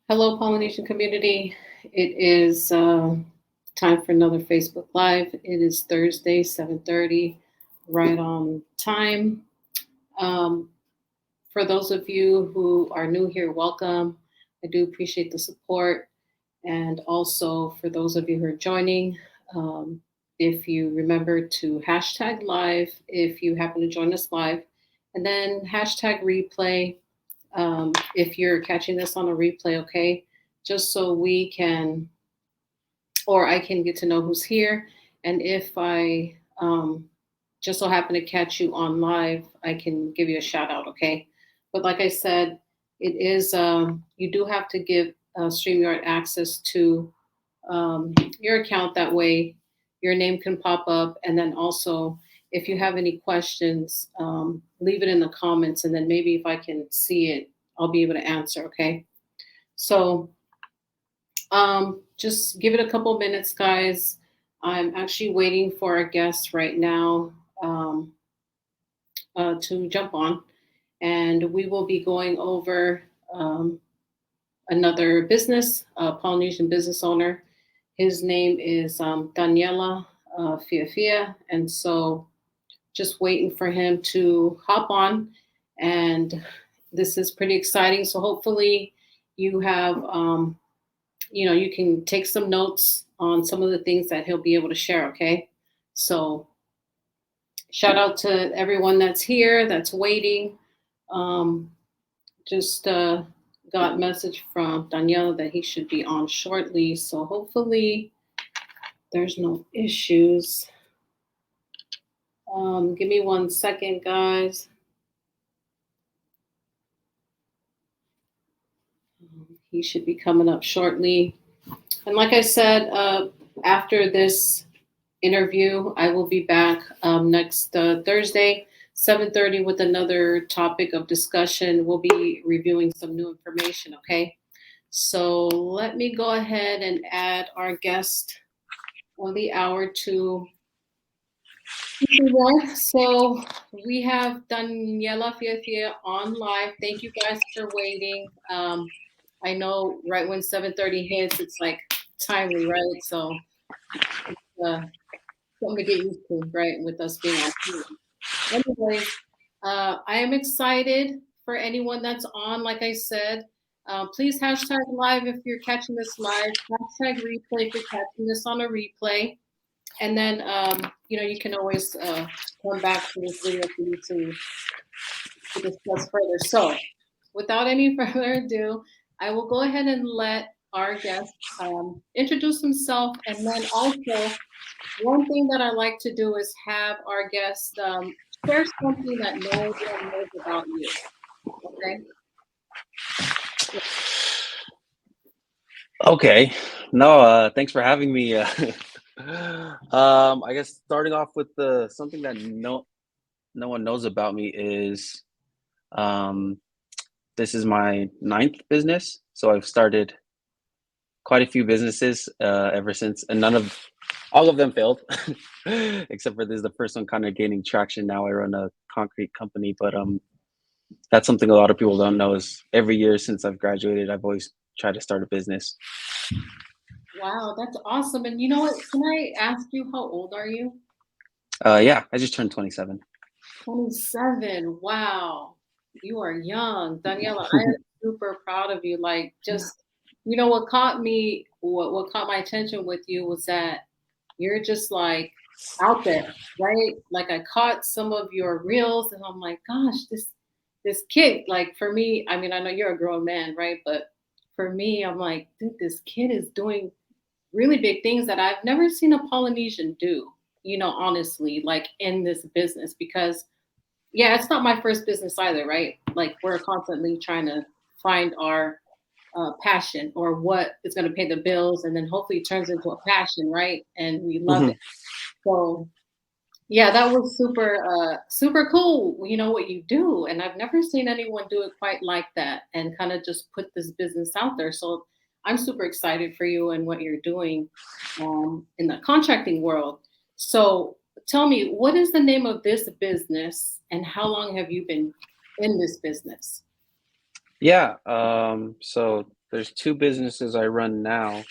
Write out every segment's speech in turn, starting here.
Hello, Polynesian community. It is time for another Facebook Live. It is Thursday, 7:30, right on time. Um, for those of you who are new here, welcome. I do appreciate the support. And also for those of you who are joining, um, if you remember to hashtag live if you happen to join us live, and then hashtag replay if you're catching this on a replay, okay? Just so we can, or I can get to know who's here. And if I just so happen to catch you on live, I can give you a shout out, okay? But like I said, it is, you do have to give StreamYard access to your account. That way your name can pop up. And then also, if you have any questions, leave it in the comments. And then maybe if I can see it, I'll be able to answer, okay? So just give it a couple minutes, guys. I'm actually waiting for our guest right now to jump on, and we will be going over another business, Polynesian business owner. His name is Taniela Fiefia, and so just waiting for him to hop on. And this is pretty exciting. So hopefully you have you can take some notes on some of the things that he'll be able to share, okay? So shout out to everyone that's here, that's waiting. Just got message from Daniela that he should be on shortly. So hopefully there's no issues. Give me 1 second, guys. He should be coming up shortly. And like I said, after this interview, I will be back next Thursday, 7:30, with another topic of discussion. We'll be reviewing some new information, okay? So let me go ahead and add our guest of the hour to everyone. So we have Daniela Fiefia on live. Thank you guys for waiting. I know right when 7:30 hits, it's like timely, right? So something to get used to, right? With us being on TV. Anyways, I am excited for anyone that's on. Like I said, please hashtag live if you're catching this live. Hashtag replay if you're catching this on a replay. And then, you can always come back to this video for you to discuss further. So without any further ado, I will go ahead and let our guest introduce himself. And then also, one thing that I like to do is have our guest share something that no one knows about you. Okay. Okay. No, thanks for having me. I guess starting off with something that no one knows about me is this is my ninth business. So I've started quite a few businesses ever since, and all of them failed, except for this is the first one kind of gaining traction now. I run a concrete company, but that's something a lot of people don't know is every year since I've graduated, I've always tried to start a business. Wow, that's awesome. And you know what? Can I ask you, how old are you? Yeah, I just turned 27. 27. Wow. You are young. Daniela, I am super proud of you. Like, just, what caught me, what caught my attention with you was that you're just like out there, right? Like, I caught some of your reels and I'm like, gosh, this kid, like, for me, I mean, I know you're a grown man, right? But for me, I'm like, dude, this kid is doing really big things that I've never seen a Polynesian do, honestly, like in this business. Because, yeah, it's not my first business either, right? Like, we're constantly trying to find our passion or what is going to pay the bills. And then hopefully it turns into a passion, right? And we love it. So, yeah, that was super cool. You know what you do, and I've never seen anyone do it quite like that, and kind of just put this business out there. So I'm super excited for you and what you're doing in the contracting world. So tell me, what is the name of this business and how long have you been in this business? Yeah. So there's two businesses I run now.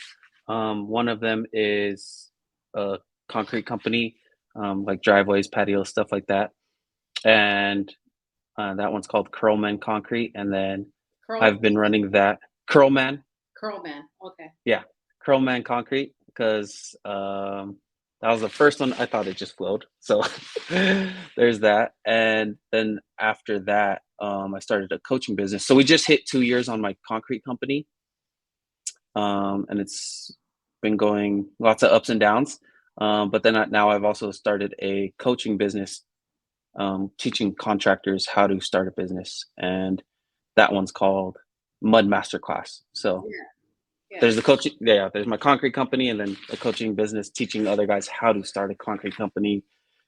One of them is a concrete company, like driveways, patios, stuff like that. And that one's called Curlman Concrete. And then Curl, I've been running that Curlman. Curl Man. Okay. Yeah, Curlman Concrete, because that was the first one. I thought it just flowed. So there's that. And then after that, I started a coaching business. So we just hit 2 years on my concrete company, and it's been going lots of ups and downs. But then now I've also started a coaching business, teaching contractors how to start a business, and that one's called Mud Masterclass. So Yeah. Yeah. there's the coaching, yeah, there's my concrete company, and then a coaching business teaching other guys how to start a concrete company,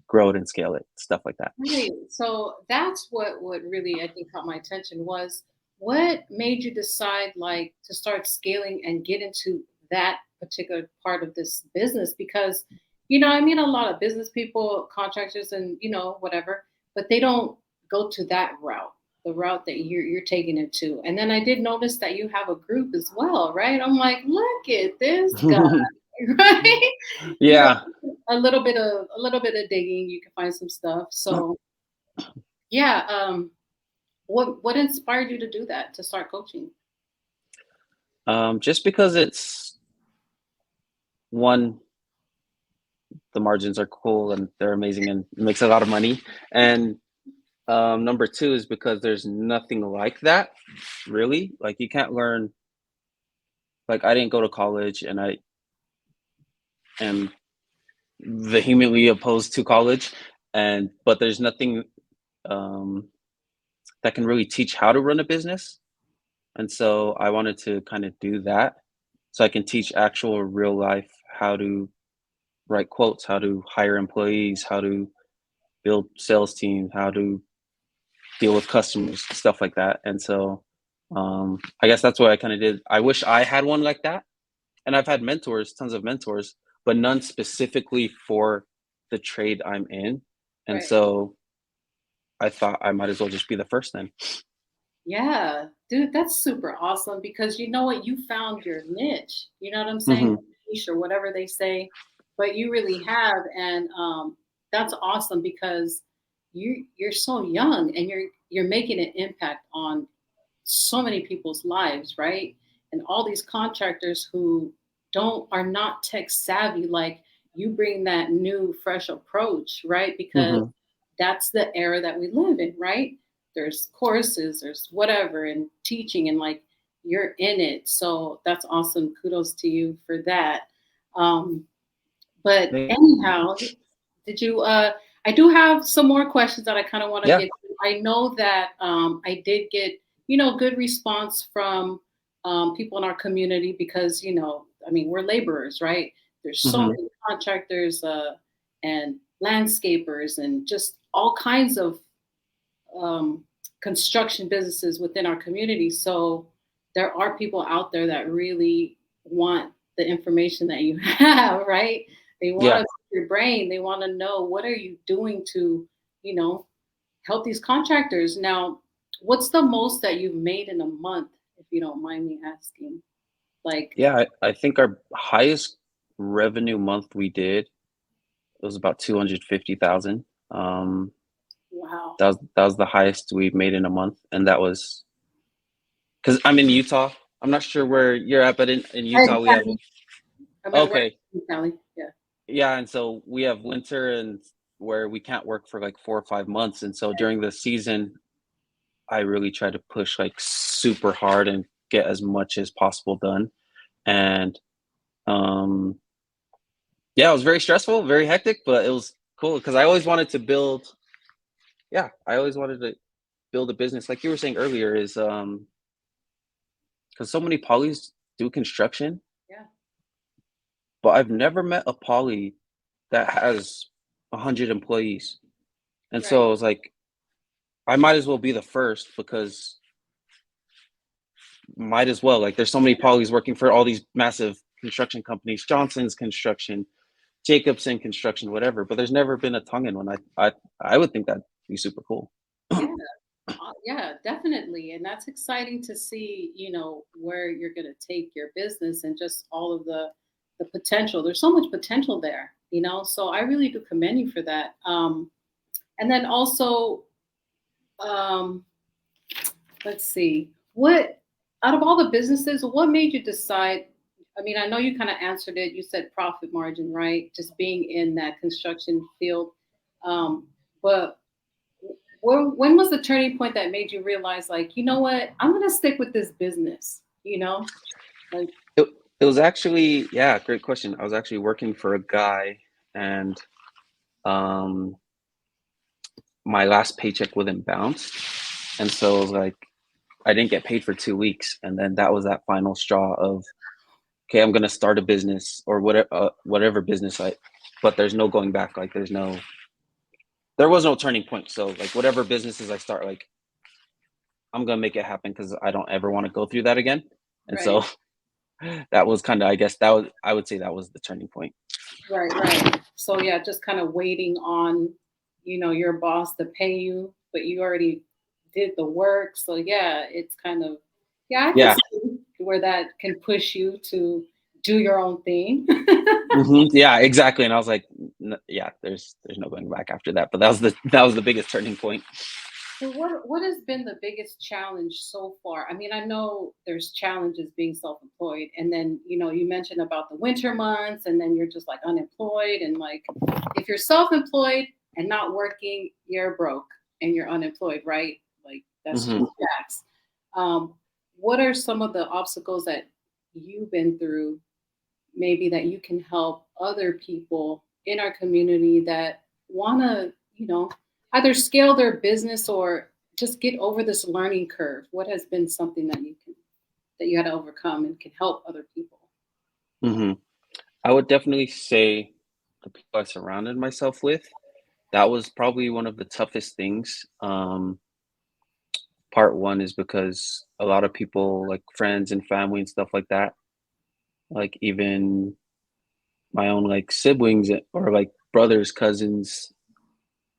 grow it and scale it, stuff like that. Right. So that's what really I think caught my attention was what made you decide like to start scaling and get into that particular part of this business because I mean a lot of business people, contractors and whatever, but they don't go to that route, the route that you're taking it to. And then I did notice that you have a group as well, right? I'm like, look at this guy, right? You Yeah. a little bit of digging, you can find some stuff. So yeah, what inspired you to do that, to start coaching? Just because it's one, the margins are cool and they're amazing and it makes a lot of money. And number two is because there's nothing like that, really. Like you can't learn, like I didn't go to college and I am vehemently opposed to college. And but there's nothing um, that can really teach how to run a business. And so I wanted to kind of do that so I can teach actual real life how to write quotes, how to hire employees, how to build sales teams, how to deal with customers, stuff like that. And so I guess that's what I kind of did. I wish I had one like that. And I've had mentors, tons of mentors, but none specifically for the trade I'm in. And Right. so I thought I might as well just be the first then. Yeah, dude, that's super awesome because you know what? You found your niche. You know what I'm saying? Hmm. Niche or whatever they say, but you really have, and that's awesome because you're so young and you're making an impact on so many people's lives, right? And all these contractors who don't are not tech savvy, like you bring that new, fresh approach, right? Because Hmm. that's the era that we live in, right? There's courses, there's whatever, and teaching, and like you're in it. So that's awesome. Kudos to you for that. Um, but anyhow, did you? I do have some more questions that I kind of want to Yeah. get to. I know that I did get good response from people in our community because I mean we're laborers, right? There's so Hmm. many contractors and landscapers and just all kinds of um, construction businesses within our community. So there are people out there that really want the information that you have, right? They want Yeah. to pick your brain. They want to know what are you doing to, you know, help these contractors. Now, what's the most that you've made in a month, if you don't mind me asking? Like, Yeah. I think our highest revenue month we did, it was about 250,000. wow. That was the highest we've made in a month, and that was because I'm in Utah. I'm not sure where you're at, but in And Utah we have Cali. I'm at work okay, in Cali. Yeah. yeah, and so we have winter and where we can't work for like 4 or 5 months, and so during the season, I really try to push like super hard and get as much as possible done, and um, yeah, it was very stressful, very hectic, but it was cool because I always wanted to build. Yeah, I always wanted to build a business, like you were saying earlier, is because so many polys do construction, Yeah. but I've never met a poly that has 100 employees. And Right. so I was like, I might as well be the first because might as well. Like, there's so many polys working for all these massive construction companies, Johnson's Construction, Jacobson Construction, whatever. But there's never been a Tongan one. I would think that'd be super cool. Yeah. Yeah, definitely. And that's exciting to see, where you're going to take your business and just all of the potential. There's so much potential there. So I really do commend you for that. And then also, um, let's see, what out of all the businesses, what made you decide? I mean, I know you kind of answered it. You said profit margin, right? Just being in that construction field. But when was the turning point that made you realize, like, you know what, I'm gonna stick with this business? Like, It, it was actually, yeah, great question. I was actually working for a guy, and um, my last paycheck wouldn't bounce, and so it was like I didn't get paid for 2 weeks, and then that was that final straw of, okay, I'm gonna start a business or whatever business but there's no going back. Like there was no turning point. So like whatever businesses I start, like I'm gonna make it happen because I don't ever want to go through that again. And right, so that was kind of, I guess that was, I would say that was the turning point. right. So yeah, just kind of waiting on, your boss to pay you, but you already did the work. So yeah, it's kind of, yeah, I can Yeah. see where that can push you to do your own thing. Yeah, exactly. And I was like, yeah, there's no going back after that. But that was the biggest turning point. So what has been the biggest challenge so far? I mean, I know there's challenges being self-employed, and then you mentioned about the winter months, and then you're just like unemployed, and like if you're self-employed and not working, you're broke and you're unemployed, right? Like that's just Hmm. facts. Um, what are some of the obstacles that you've been through, maybe that you can help other people in our community that want to, either scale their business or just get over this learning curve? What has been something that you had to overcome and can help other people? Hmm. I would definitely say the people I surrounded myself with, that was probably one of the toughest things. Part one is because a lot of people, like friends and family and stuff like that, like even my own like siblings or like brothers, cousins,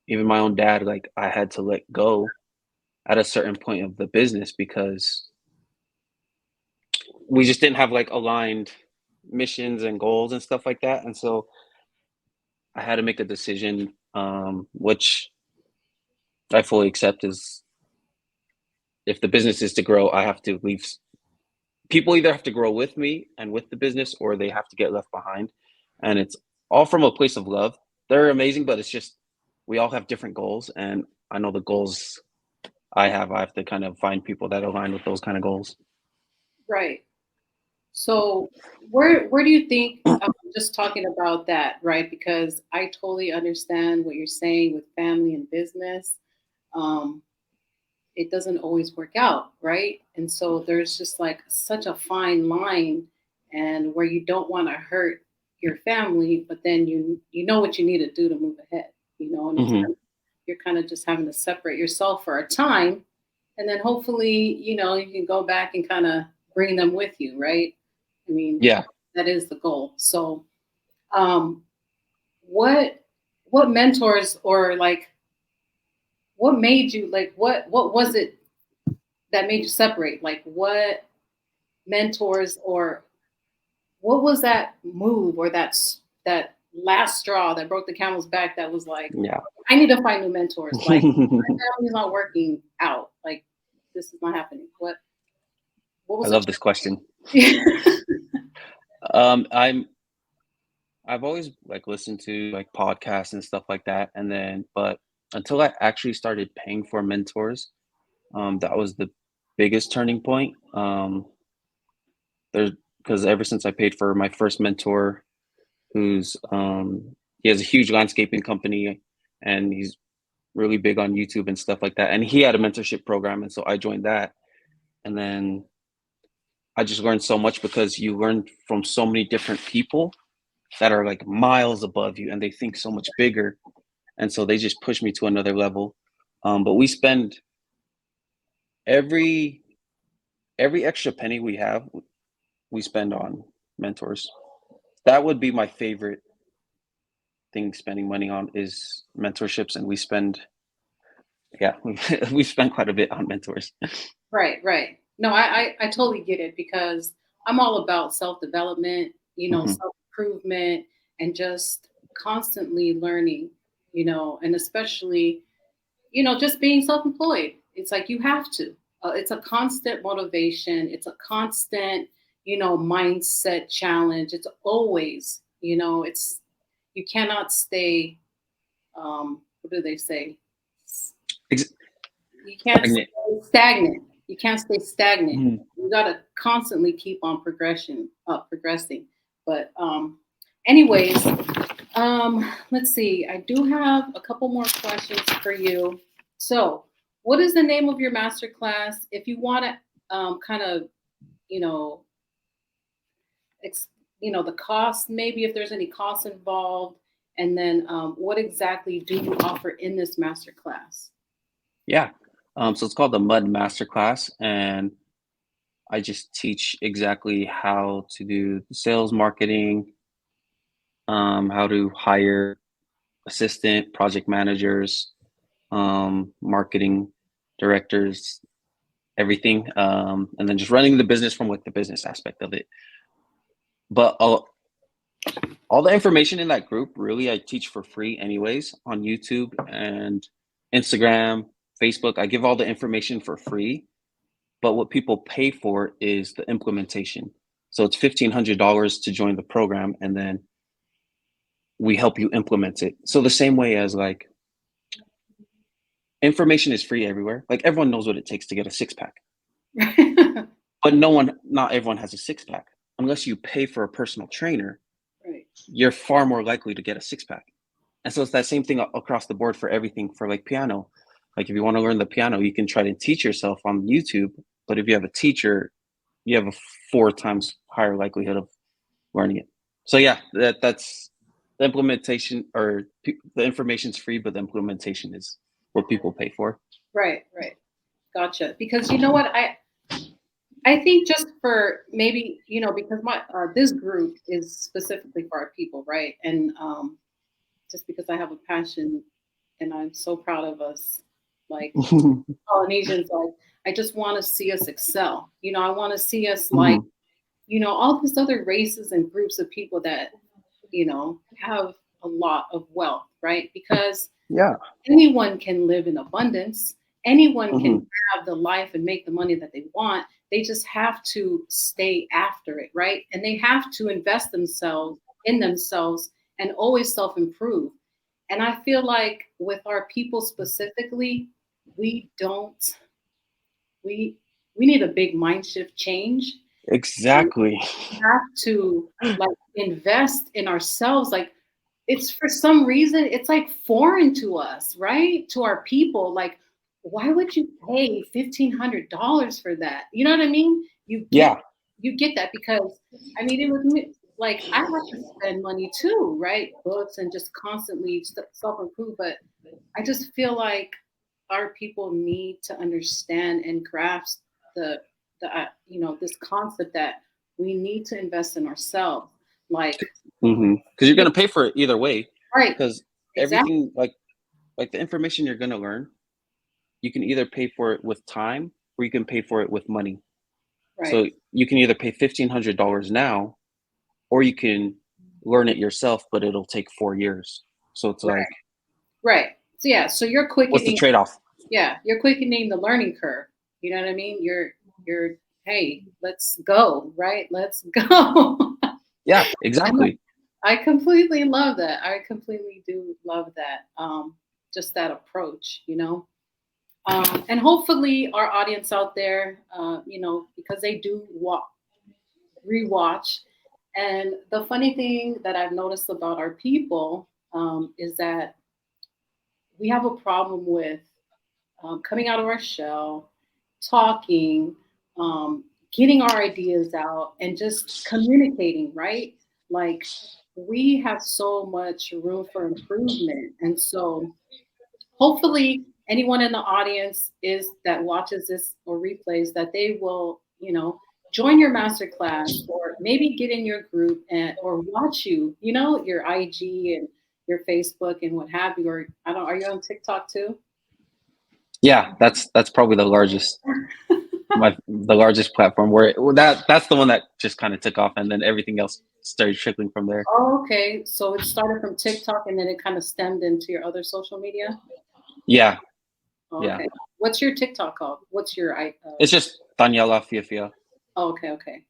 even my own dad, like I had to let go at a certain point of the business because we just didn't have like aligned missions and goals and stuff like that. And so I had to make a decision, which I fully accept is if the business is to grow, I have to leave. People either have to grow with me and with the business or they have to get left behind. And it's all from a place of love. They're amazing, but it's just we all have different goals. And I know the goals I have to kind of find people that align with those kind of goals. Right. So where do you think, just talking about that, right? Because I totally understand what you're saying with family and business. Um, it doesn't always work out, right? And so there's just like such a fine line, and where you don't want to hurt your family, but then you know what you need to do to move ahead, and it's Hmm. you're kind of just having to separate yourself for a time, and then hopefully, you can go back and kind of bring them with you, right? I mean, Yeah. that is the goal. So, um, what what mentors, or like what made you, like, what was it that made you separate? Like, what mentors, or what was that move, or that last straw that broke the camel's back, that was like, Yeah. I need to find new mentors. Like, I my family's not working out. Like, this is not happening. What was it? love this question. I'm I've always like listened to like podcasts and stuff like that, and then but until I actually started paying for mentors, that was the biggest turning point. There's because ever since I paid for my first mentor, who's he has a huge landscaping company, and he's really big on YouTube and stuff like that, and he had a mentorship program, and so I joined that, and then I just learned so much because you learn from so many different people that are like miles above you and they think so much bigger, and so they just push me to another level. But we spend every every extra penny we have, we spend on mentors. That would be my favorite thing spending money on is mentorships, and we spend, yeah, we spend quite a bit on mentors. Right, right. No, I totally get it because I'm all about self development, Hmm. self improvement, and just constantly learning, and especially, just being self employed. It's like you have to. It's a constant motivation. It's a constant, mindset challenge. It's always, you cannot stay, what do they say? Ex- You can't stay Stagnant. stagnant. You can't stay stagnant. Mhm. You got to constantly keep on progressing. But anyways, let's see. I do have a couple more questions for you. So, what is the name of your master class? If you want to kind of, you know, ex, the cost, maybe if there's any costs involved, and then what exactly do you offer in this master class? Yeah. So it's called the Mud Masterclass, and I just teach exactly how to do sales marketing, how to hire assistant project managers, marketing directors, everything, and then just running the business from like the business aspect of it. But all the information in that group, really, I teach for free anyways on YouTube and Instagram, Facebook. I give all the information for free, but what people pay for is the implementation. So it's $1,500 to join the program, and then we help you implement it. So the same way as like information is free everywhere. Like everyone knows what it takes to get a six pack, but not everyone has a six pack. Unless you pay for a personal trainer, Right. you're far more likely to get a six pack. And so it's that same thing across the board for everything for like piano. Like if you want to learn the piano, you can try to teach yourself on YouTube, but if you have a teacher, you have a four times higher likelihood of learning it. So yeah, that's the implementation, or the information's free, but the implementation is what people pay for. Right, right. Gotcha. Because you know what, I think just for maybe because my this group is specifically for our people, right? And just because I have a passion, and I'm so proud of us, like Polynesians, like I just want to see us excel. I want to see us like Mhm. all these other races and groups of people that have a lot of wealth, right? Because Yeah. anyone can live in abundance. Anyone can Mhm. have the life and make the money that they want. They just have to stay after it, right? And they have to invest themselves in themselves and always self improve. And I feel like with our people specifically, we don't we we need a big mind shift change. Exactly. Have to like invest in ourselves. Like it's for some reason it's like foreign to us, right? To our people. Like, why would you pay $1,500 for that? You know what I mean? Yeah. You get that because I mean it was like I have to spend money too, right? Books and just constantly self improve. But I just feel like our people need to understand and grasp this concept that we need to invest in ourselves. Like, Because you're gonna pay for it either way. right, Because exactly, everything like the information you're gonna learn, you can either pay for it with time or you can pay for it with money. right, So you can either pay $1,500 now, or you can learn it yourself, but it'll take 4 years. So it's like, right, right. So yeah, so what's the trade off? you're quickening the learning curve. You know what I mean? You're hey, let's go, right? Let's go. Yeah, And exactly. I completely love that. I completely do love that. Just that approach. And hopefully our audience out there, because they do rewatch. And the funny thing that I've noticed about our people is that we have a problem with coming out of our shell, talking, getting our ideas out, and just communicating, right? Like we have so much room for improvement. And so hopefully anyone in the audience is that watches this or replays that they will join your master class or maybe get in your group and or watch your IG and your Facebook and what have you, or I don't, are you on TikTok too? Yeah, that's probably the largest platform where that's the one that just kind of took off, and then everything else started trickling from there. Oh, okay. So it started from TikTok and then it kind of stemmed into your other social media. Yeah, Oh, yeah. okay. What's your TikTok called? What's your I? It's just Taniela Fiefia. Oh, okay, okay.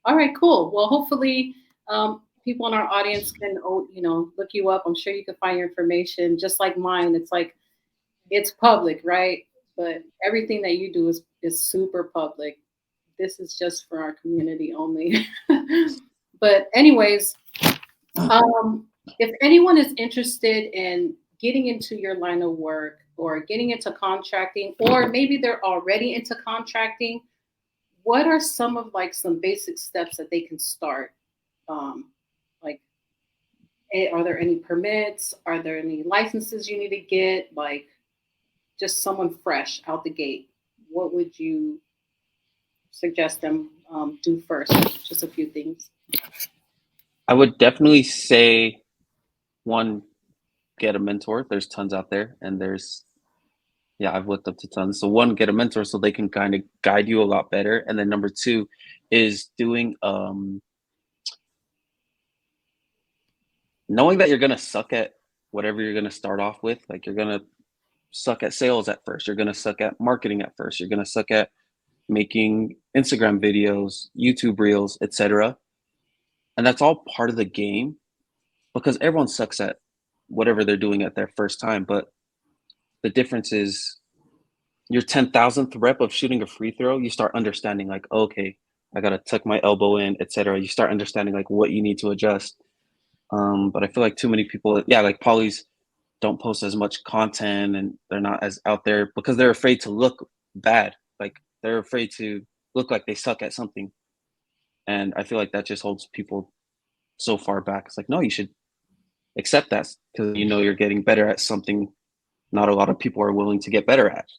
All right, cool. Well, hopefully, people in our audience can, look you up. I'm sure you can find your information. Just like mine, it's like it's public, right? But everything that you do is super public. This is just for our community only. But anyways, if anyone is interested in getting into your line of work or getting into contracting, or maybe they're already into contracting, what are some of like some basic steps that they can start? Like, are there any permits? Are there any licenses you need to get? Like, just someone fresh out the gate, what would you suggest them do first? Just a few things. I would definitely say one, get a mentor. There's tons out there, and yeah, I've looked up to tons. So one, get a mentor so they can kind of guide you a lot better. And then number two is doing knowing that you're gonna suck at whatever you're gonna start off with. Like you're gonna suck at sales at first. You're gonna suck at marketing at first. You're gonna suck at making Instagram videos, YouTube reels, etc. And that's all part of the game because everyone sucks at whatever they're doing at their first time. But the difference is your 10,000th rep of shooting a free throw, you start understanding like, okay, I gotta tuck my elbow in, etc. You start understanding like what you need to adjust. But I feel like too many people, yeah, like polys don't post as much content and they're not as out there because they're afraid to look bad. Like they're afraid to look like they suck at something. And I feel like that just holds people so far back. It's like, no, you should accept that because you know you're getting better at something not a lot of people are willing to get better at.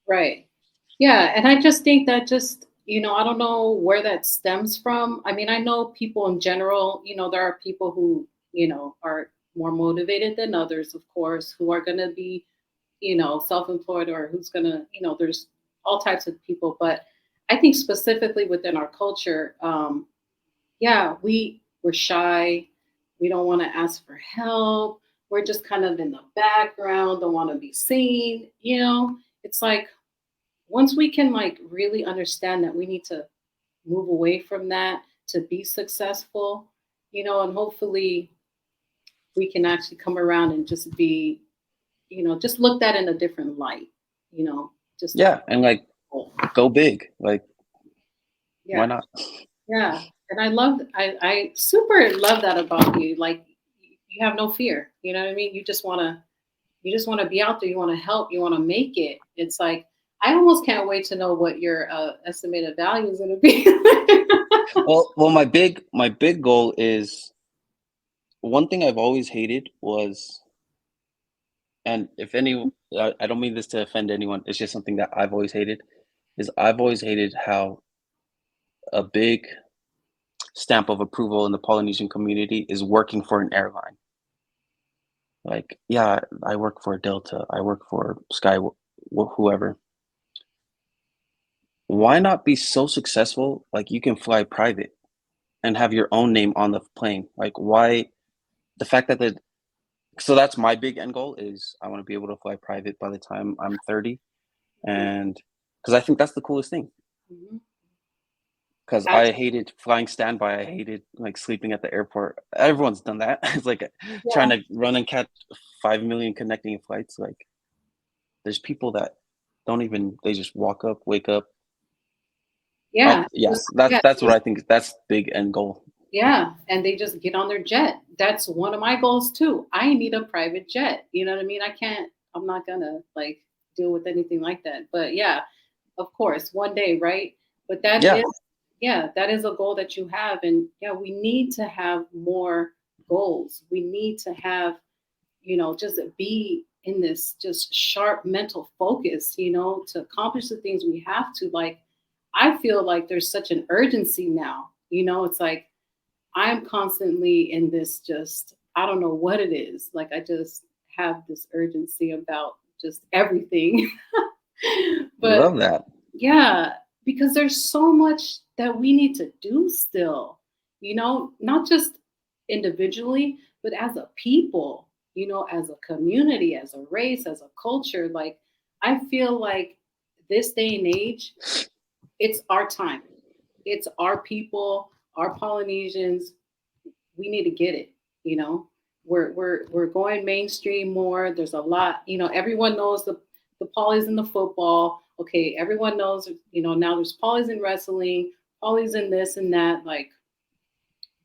Right. Yeah. And I just think that just, I don't know where that stems from. I mean, I know people in general, there are people who, are more motivated than others, of course, who are going to be, self-employed or who's going to, there's all types of people. But I think specifically within our culture, yeah, we're shy. We don't want to ask for help. We're just kind of in the background, don't want to be seen. It's like once we can like really understand that we need to move away from that to be successful, and hopefully we can actually come around and just be, just looked at in a different light, just Yeah, and like go big. Like why yeah. not? Yeah, and I super love that about you. Like you have no fear. You know what I mean? You just wanna be out there. You wanna help. You wanna make it. It's like I almost can't wait to know what your estimated value is gonna be. Well, my big goal is one thing I've always hated was, and if any, I don't mean this to offend anyone. It's just something that I've always hated. Is I've always hated how a big stamp of approval in the Polynesian community is working for an airline. Like, yeah, I work for Delta. I work for Sky, whoever. Why not be so successful? Like you can fly private and have your own name on the plane. Like why the fact that so that's my big end goal is I want to be able to fly private by the time I'm 30, and because I think that's the coolest thing. Mhm. Because I hated flying standby, I hated like sleeping at the airport. Everyone's done that. It's like trying Yeah, to run and catch 5 million connecting flights. Like there's people that don't even they just walk up, wake up. yeah, Yeah, just that's what I think. That's big end goal. yeah, and they just get on their jet. That's one of my goals too. I need a private jet. You know what I mean? I'm not gonna like deal with anything like that. But yeah, of course, one day, right? But that Yeah, is, yeah, that is a goal that you have. And yeah, we need to have more goals. We need to have, just be in this just sharp mental focus, to accomplish the things we have to. Like, I feel like there's such an urgency now. It's like I'm constantly in this just I don't know what it is. Like I just have this urgency about just everything. But Love that. yeah, because there's so much that we need to do still, not just individually, but as a people, as a community, as a race, as a culture. Like, I feel like this day and age, it's our time. It's our people, our Polynesians. We need to get it, you know. We're going mainstream more. There's a lot, everyone knows the polys in the football. Okay, everyone knows, now there's polys in wrestling, polys in this and that, like,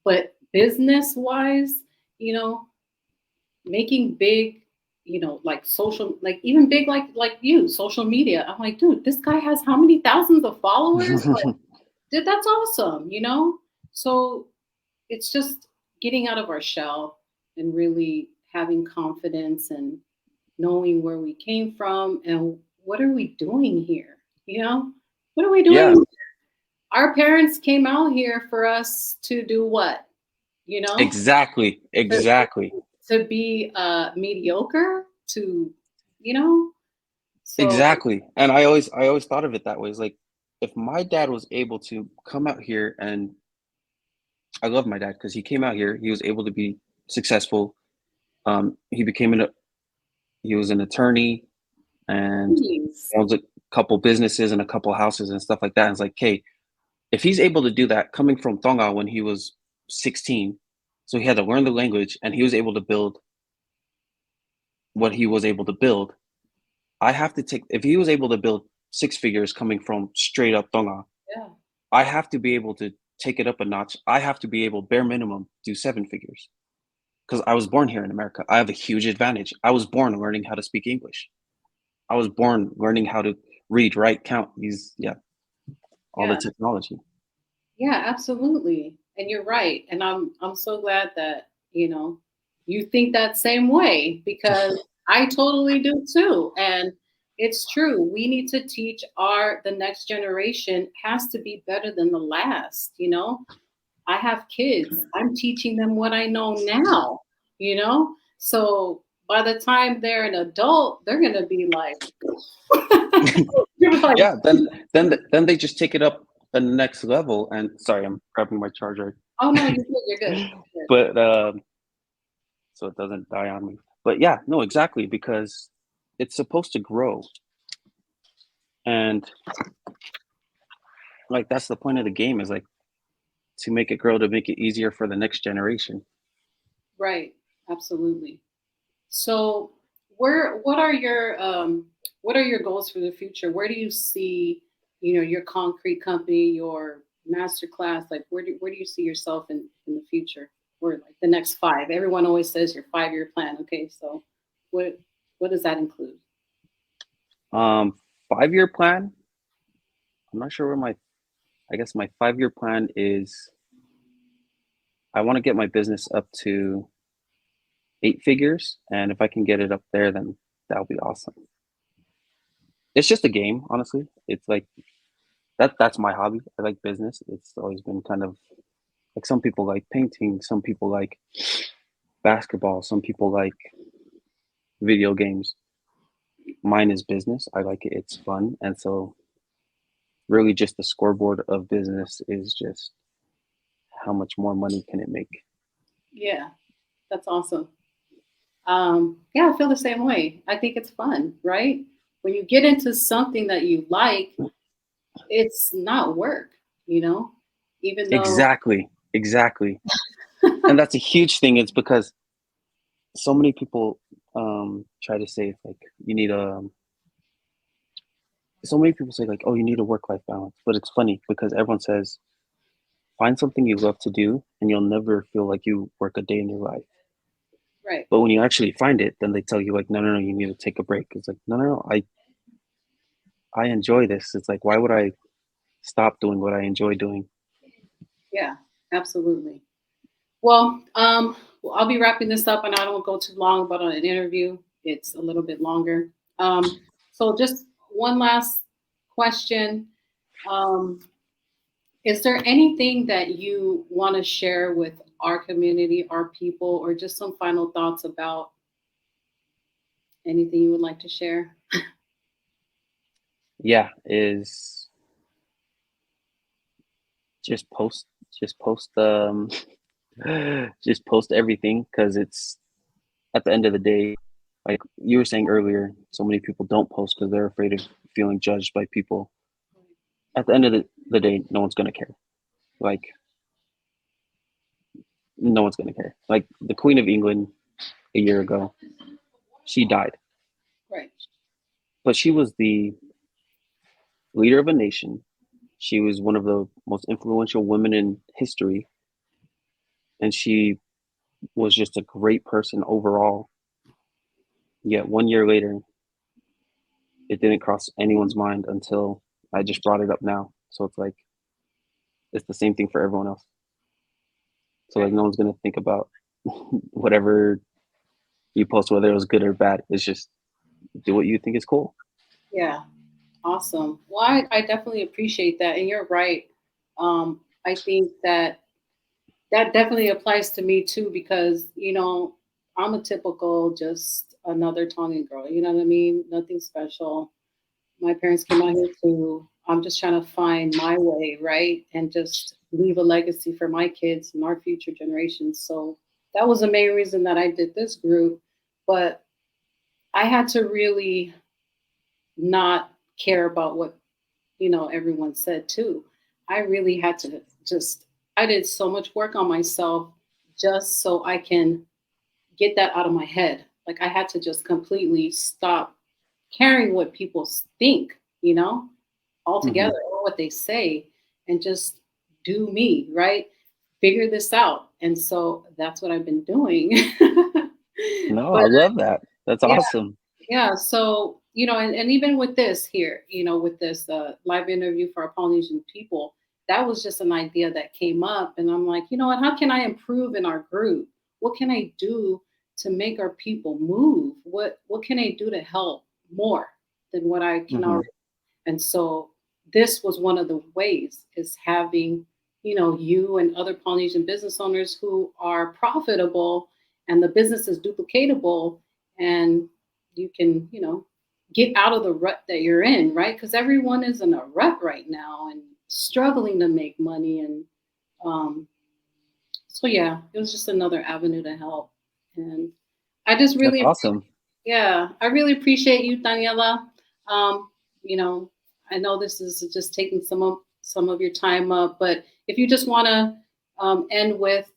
but business wise, you know, making big, like social, like even big, like you, social media. I'm like, dude, this guy has how many thousands of followers? Like, dude, that's awesome. So it's just getting out of our shell and really having confidence and knowing where we came from and what are we doing here? What are we Yeah, doing? Our parents came out here for us to do what? You know, exactly, to, exactly, to be mediocre, to, you know, so exactly. And I always thought of it that way. It's like if my dad was able to come out here, and I love my dad because he came out here, he was able to be successful. He became he was an attorney, and please. owns a couple businesses and a couple houses and stuff like that. And it's like, hey, if he's able to do that coming from Tonga when he was 16, so he had to learn the language and he was able to build what he was able to build. I have to take, if he was able to build six figures coming from straight up Tonga, Yeah. I have to be able to take it up a notch. I have to be able, bare minimum, do seven figures because I was born here in America. I have a huge advantage. I was born learning how to speak English. I was born learning how to read, write, count, use, yeah, all the Yeah. technology. Yeah, absolutely. And you're right. And I'm so glad that, you think that same way, because I totally do too. And it's true. We need to teach the next generation has to be better than the last. I have kids. I'm teaching them what I know now. So by the time they're an adult, they're gonna be like, you're like, Yeah, then they just take it up the next level. And sorry, I'm grabbing my charger, oh no, you're good, you're good. You're good. but so it doesn't die on me. But yeah, no, exactly, because it's supposed to grow, and like that's the point of the game is like to make it grow, to make it easier for the next generation. Right. Absolutely. So, what are your goals for the future? Where do you see, your concrete company, your masterclass? Like, where do you see yourself in the future, or like the next five? Everyone always says your 5-year plan. Okay, so what does that include? Um, 5 year plan. I'm not sure where my. I guess my 5 year plan is. I want to get my business up to eight figures, and if I can get it up there, then that'll be awesome. It's just a game, honestly. It's like that's my hobby. I like business. It's always been kind of like some people like painting, some people like basketball, some people like video games. Mine is business. I like it. It's fun. And so really just the scoreboard of business is just how much more money can it make? Yeah, that's awesome. Yeah, I feel the same way. I think it's fun, right? When you get into something that you like, it's not work, you know, even though, Exactly. Exactly. And that's a huge thing. It's because so many people try to say like you need a so many people say like, oh, you need a work-life balance. But it's funny because everyone says find something you love to do and you'll never feel like you work a day in your life. right. But when you actually find it, then they tell you like, no, no, no, you need to take a break. It's like, no, no, no, I enjoy this. It's like, why would I stop doing what I enjoy doing? Yeah, absolutely. Well, I'll be wrapping this up, and I don't go too long, but on an interview, it's a little bit longer. So just one last question. Um, is there anything that you want to share with our community, our people, or just some final thoughts about anything you would like to share? Yeah, is just post, just post, just post everything, because it's at the end of the day, like you were saying earlier, so many people don't post because they're afraid of feeling judged by people. At the end of the day, no one's gonna care. Like, no one's gonna care. Like the Queen of England a year ago, she died, Right. but she was the leader of a nation. She was one of the most influential women in history, and she was just a great person overall. Yet 1 year later, it didn't cross anyone's mind until I just brought it up now. So it's like it's the same thing for everyone else. So like Right. no one's gonna think about whatever you post, whether it was good or bad. It's just do what you think is cool. Yeah. Awesome. Well, I definitely appreciate that. And you're right. I think that that definitely applies to me too, because, I'm a typical, just another Tongan girl. You know what I mean? Nothing special. My parents came out here too. I'm just trying to find my way, right? And just leave a legacy for my kids and our future generations. So that was the main reason that I did this group. But I had to really not care about what, everyone said too. I really had to just, I did so much work on myself just so I can get that out of my head. Like I had to just completely stop caring what people think, Hmm. altogether, or what they say, and just do me, right? Figure this out. And so that's what I've been doing. No, But I love that. That's yeah, awesome. yeah. So, and even with this here, with this live interview for our Polynesian people, that was just an idea that came up. And I'm like, you know what? How can I improve in our group? What can I do to make our people move? What can I do to help more than what I can Hmm. already? And so this was one of the ways, is having, you and other Polynesian business owners who are profitable, and the business is duplicatable, and you can, get out of the rut that you're in, right? Because everyone is in a rut right now and struggling to make money. And um, so, yeah, it was just another avenue to help. And I just That's really, awesome. yeah, I really appreciate you, Daniela. Um, you know, I know this is just taking some of your time up, but if you just want to end with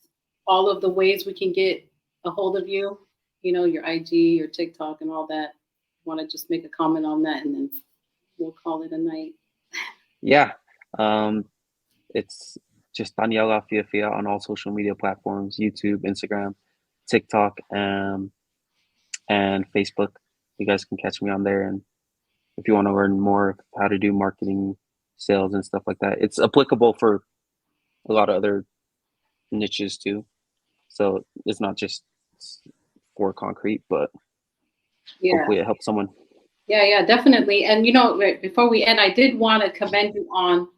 all of the ways we can get a hold of you, your IG, your TikTok, and all that. Want to just make a comment on that, and then we'll call it a night. Yeah. Um, it's just Taniela Fiefia on all social media platforms: YouTube, Instagram, TikTok, and Facebook. You guys can catch me on there. And if you want to learn more of how to do marketing, sales, and stuff like that, it's applicable for a lot of other niches too. So it's not just for concrete, but Yeah. hopefully it helps someone. Yeah, yeah, definitely. And right before we end, I did want to commend you on,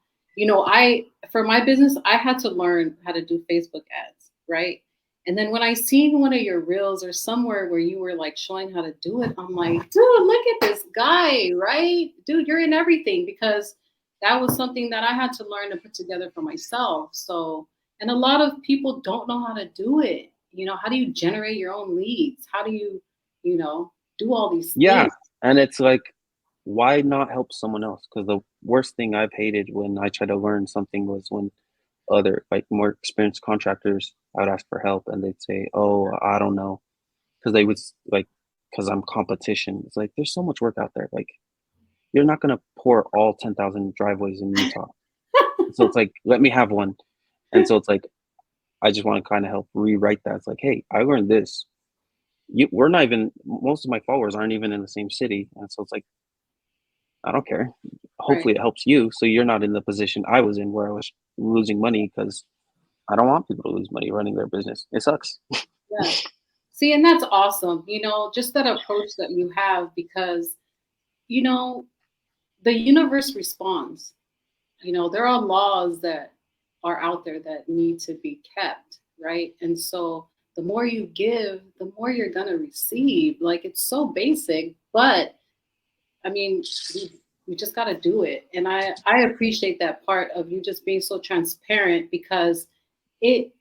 I for my business, I had to learn how to do Facebook ads, right? And then when I seen one of your reels or somewhere where you were like showing how to do it, I'm like, dude, look at this guy, right? Dude, you're in everything, because that was something that I had to learn to put together for myself. So, and a lot of people don't know how to do it. How do you generate your own leads? How do you, do all these Yeah, things? and it's like, why not help someone else? Because the worst thing I've hated when I tried to learn something was when other, like, more experienced contractors, I would ask for help and they'd say, "Oh, I don't know," because they would like, because I'm competition. It's like there's so much work out there. Like you're not gonna pour all 10,000 driveways in Utah. So it's like, let me have one. And so it's like, I just want to kind of help rewrite that. It's like, hey, I learned this. We're not even, most of my followers aren't even in the same city. And so it's like, I don't care. Right. Hopefully it helps you. So you're not in the position I was in where I was losing money, because I don't want people to lose money running their business. It sucks. Yeah. See, and that's awesome. Just that approach that you have, because, you know, the universe responds. There are laws that are out there that need to be kept. right? And so the more you give, the more you're gonna receive. Like it's so basic, but I mean, we just got to do it. And I appreciate that part of you just being so transparent because it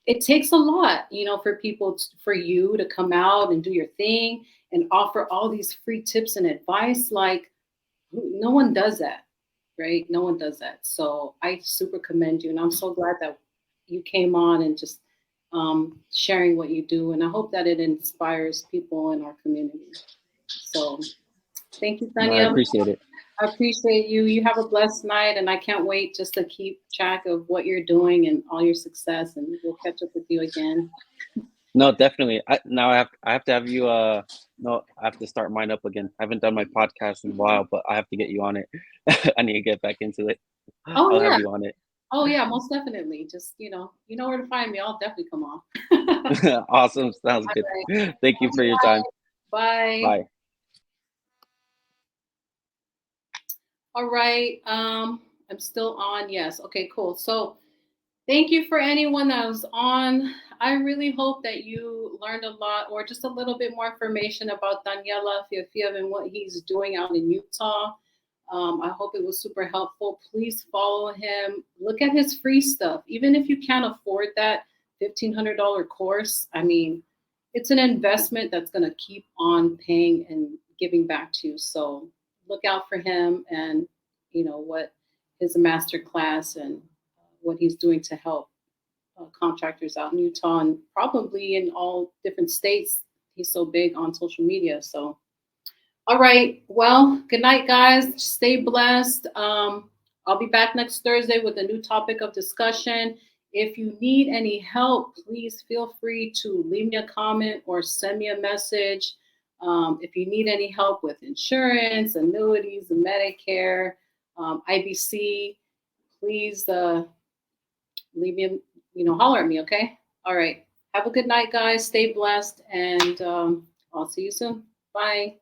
it takes a lot, for people for you to come out and do your thing and offer all these free tips and advice. Like no one does that, right? No one does that. So I super commend you, and I'm so glad that you came on and just sharing what you do. And I hope that it inspires people in our community. So thank you, No, I Tanya. appreciate it. I appreciate you. You have a blessed night, and I can't wait just to keep track of what you're doing and all your success. And we'll catch up with you again. No, definitely. I have to have you. No, I have to start mine up again. I haven't done my podcast in a while, but I have to get you on it. I need to get back into it. Oh I'll have yeah, you on it. oh yeah, most definitely. Just you know where to find me. I'll definitely come on. All Awesome. Sounds good. right. Thank you for your time. Bye. Bye. All right. I'm still on. Yes. Okay. Cool. So thank you for anyone that was on. I really hope that you learned a lot or just a little bit more information about Taniela Fiefia and what he's doing out in Utah. I hope it was super helpful. Please follow him. Look at his free stuff. Even if you can't afford that $1,500 course, I mean, it's an investment that's going to keep on paying and giving back to you. So look out for him and, what his master class and what he's doing to help contractors out in Utah and probably in all different states. He's so big on social media. So, all right. Well, good night, guys. Stay blessed. I'll be back next Thursday with a new topic of discussion. If you need any help, please feel free to leave me a comment or send me a message. If you need any help with insurance, annuities, Medicare, IBC, please leave me, holler at me, okay? All right. Have a good night, guys. Stay blessed, and I'll see you soon. Bye.